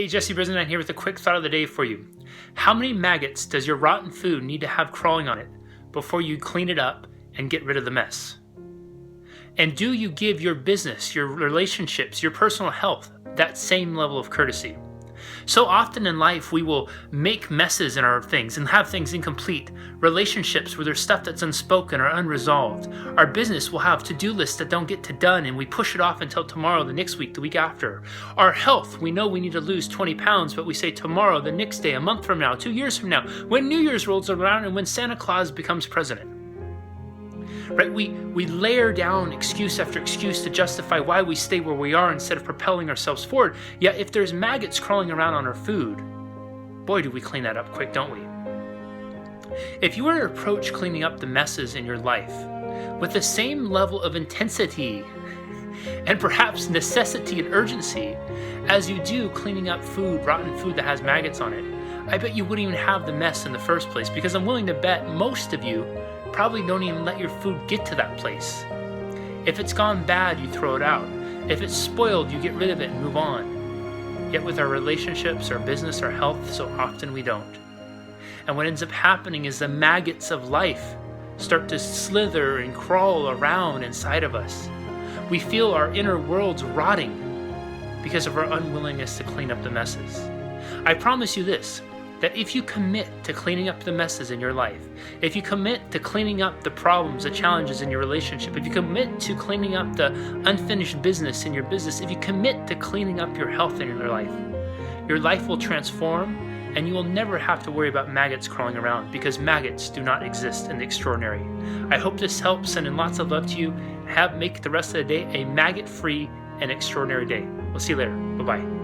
Hey, Jesse Brisendine here with a quick thought of the day for you. How many maggots does your rotten food need to have crawling on it before you clean it up and get rid of the mess? And do you give your business, your relationships, your personal health that same level of courtesy? So often in life, we will make messes in our things and have things incomplete. Relationships where there's stuff that's unspoken or unresolved. Our business will have to-do lists that don't get done and we push it off until tomorrow, the next week, the week after. Our health, we know we need to lose 20 pounds, but we say tomorrow, the next day, a month from now, 2 years from now, when New Year's rolls around and when Santa Claus becomes president. Right? We layer down excuse after excuse to justify why we stay where we are instead of propelling ourselves forward. Yet if there's maggots crawling around on our food, boy, do we clean that up quick, don't we? If you were to approach cleaning up the messes in your life with the same level of intensity and perhaps necessity and urgency as you do cleaning up food, rotten food that has maggots on it, I bet you wouldn't even have the mess in the first place, because I'm willing to bet most of you probably don't even let your food get to that place. If it's gone bad, you throw it out. If it's spoiled, you get rid of it and move on. Yet with our relationships, our business, our health, so often we don't. And what ends up happening is the maggots of life start to slither and crawl around inside of us. We feel our inner worlds rotting because of our unwillingness to clean up the messes. I promise you this, that if you commit to cleaning up the messes in your life, if you commit to cleaning up the problems, the challenges in your relationship, if you commit to cleaning up the unfinished business in your business, if you commit to cleaning up your health in your life will transform, and you will never have to worry about maggots crawling around, because maggots do not exist in the extraordinary. I hope this helps, sending lots of love to you. Make the rest of the day a maggot-free and extraordinary day. We'll see you later. Bye-bye.